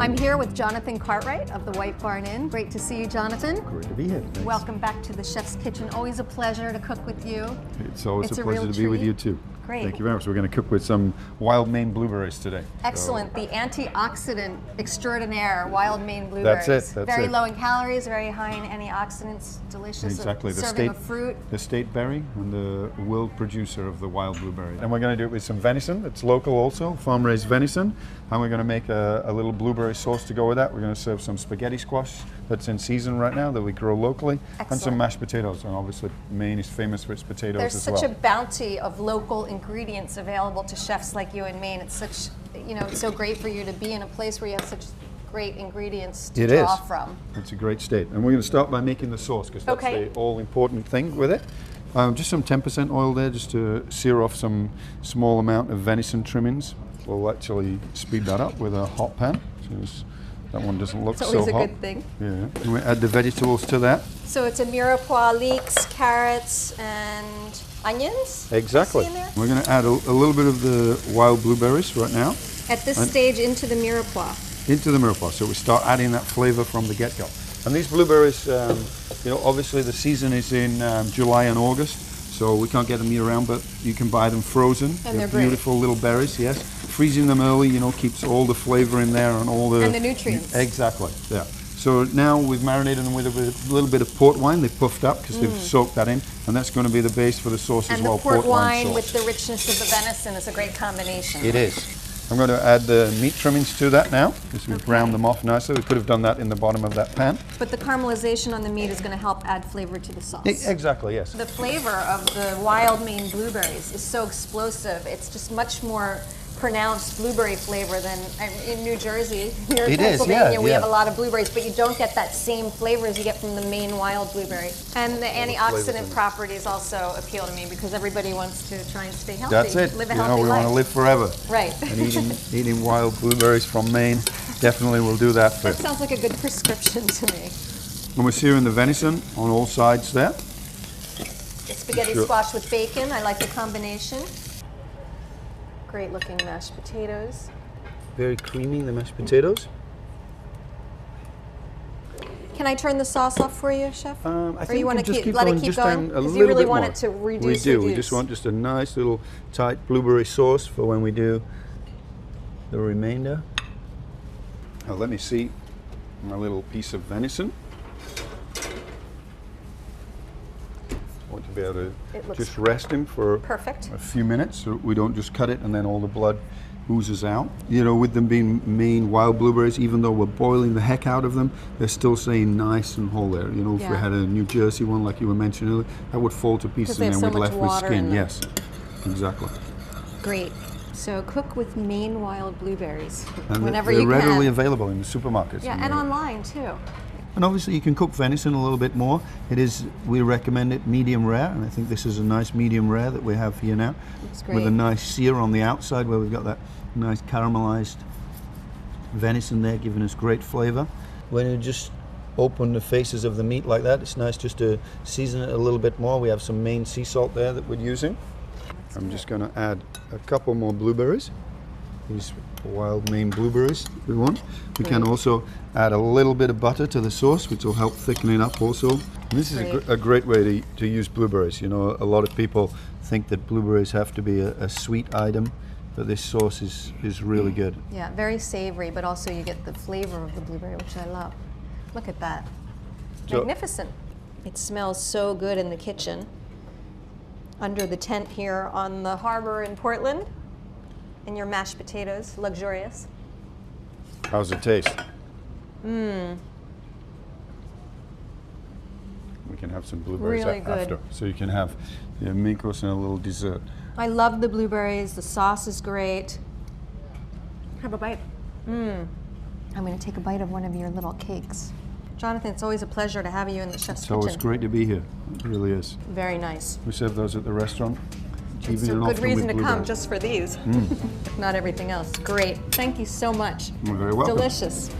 I'm here with Jonathan Cartwright of the White Barn Inn. Great to see you, Jonathan. Great to be here. Thanks. Welcome back to the Chef's Kitchen. Always a pleasure to cook with you. It's always a real pleasure to be with treat. you too. Great. Thank you very much. We're going to cook with some wild Maine blueberries today. Excellent. The antioxidant extraordinaire, wild Maine blueberries. That's it. Very low in calories, very high in antioxidants. Delicious. Exactly. Serving of fruit. The state berry and the world producer of the wild blueberry. And we're going to do it with some venison. It's local also, farm-raised venison. And we're going to make a little blueberry sauce to go with that. We're going to serve some spaghetti squash that's in season right now that we grow locally. Excellent. And some mashed potatoes. And obviously Maine is famous for its potatoes There's as well. such a bounty of local ingredients available to chefs like you in Maine. It's such, it's so great for you to be in a place where you have such great ingredients to draw from. It's a great state. And we're going to start by making the sauce because that's the all-important thing with it. Just some 10% oil there just to sear off some small amount of venison trimmings. We'll actually speed that up with a hot pan. So that one doesn't look so hot. It's always a good thing. Yeah. And we add the vegetables to that. So it's a mirepoix, leeks, carrots, and onions? Exactly. In there? We're going to add a little bit of the wild blueberries right now. At this stage into the mirepoix? Into the mirepoix. So we start adding that flavor from the get-go. And these blueberries, obviously the season is in July and August, so we can't get them year-round, but you can buy them frozen. And they're beautiful great. Little berries, yes. Freezing them early, keeps all the flavor in there and all the... And the nutrients. Exactly, yeah. So now we've marinated them with a little bit of port wine. They've puffed up because they've soaked that in, and that's going to be the base for the sauce as well. And the port wine sauce. with the richness of the venison is a great combination. It is. I'm going to add the meat trimmings to that now because we've browned them off nicely. We could have done that in the bottom of that pan. But the caramelization on the meat is going to help add flavor to the sauce. Exactly, yes. The flavor of the wild Maine blueberries is so explosive. It's just much more pronounced blueberry flavor than in New Jersey. Here in Pennsylvania, we have a lot of blueberries, but you don't get that same flavor as you get from the Maine wild blueberry. And the antioxidant properties also appeal to me because everybody wants to try and stay healthy. That's it. Live a healthy we life. want to live forever. Right. And eating wild blueberries from Maine definitely will do that for That sounds like a good prescription to me. And we're searing the venison on all sides there. Spaghetti squash with bacon. I like the combination. Great looking mashed potatoes. Very creamy, the mashed potatoes. Can I turn the sauce off for you, Chef? I or think you want to just let it keep going? Because you really want it to reduce. We do. We just want just a nice little tight blueberry sauce for when we do the remainder. Now let me see my little piece of venison. I want to be able to just rest him for a few minutes so we don't just cut it and then all the blood oozes out. With them being Maine wild blueberries, even though we're boiling the heck out of them, they're still staying nice and whole there. If we had a New Jersey one like you were mentioning earlier, that would fall to pieces and then we're left with skin. Yes, exactly. Great. So cook with Maine wild blueberries and whenever you can. They're readily available in the supermarkets. Yeah, and online too. And obviously you can cook venison a little bit more. We recommend it medium rare, and I think this is a nice medium rare that we have here now. Looks great. With a nice sear on the outside where we've got that nice caramelized venison there giving us great flavor. When you just open the faces of the meat like that, it's nice just to season it a little bit more. We have some Maine sea salt there that we're using. I'm just going to add a couple more blueberries. These wild Maine blueberries we want. We can also add a little bit of butter to the sauce, which will help thicken it up also. And this is a great way to use blueberries. A lot of people think that blueberries have to be a sweet item, but this sauce is really good. Yeah, very savory, but also you get the flavor of the blueberry, which I love. Look at that. Magnificent. It smells so good in the kitchen. Under the tent here on the harbor in Portland. And your mashed potatoes, luxurious. How's it taste? We can have some blueberries after. So you can have Mikos and a little dessert. I love the blueberries. The sauce is great. Have a bite. I'm going to take a bite of one of your little cakes. Jonathan, it's always a pleasure to have you in the Chef's Kitchen. It's always great to be here. It really is. Very nice. We serve those at the restaurant. It's a good reason to come just for these. Not everything else. Great. Thank you so much. You're very welcome. Delicious.